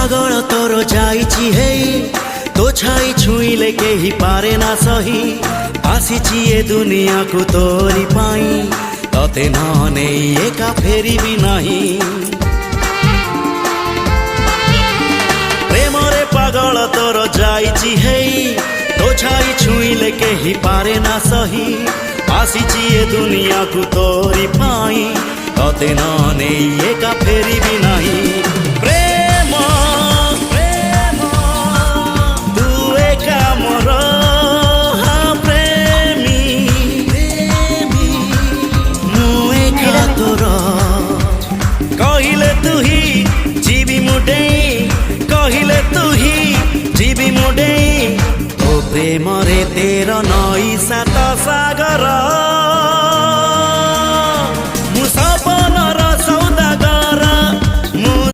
पागल तोर जाइछि हेई तो छाई छुईले केही पारे ना सही आसीछि ए दुनिया को तोरी पाई तते न नेई एका फेरिबी नाही प्रेमरे पागल तोर जाइछि हेई तो छाई छुईले केही पारे ना सही आसीछि ए दुनिया को तोरी पाई तते न नेई एका फेरिबी नाही प्रेम प्रेम तू एका मोर हाँ प्रेमी प्रेमी मु एका तोर कहिले तू ही जीवी मुडे कहिले तू ही जीवी मुडे तो प्रेम रे तेर नई सात सागर।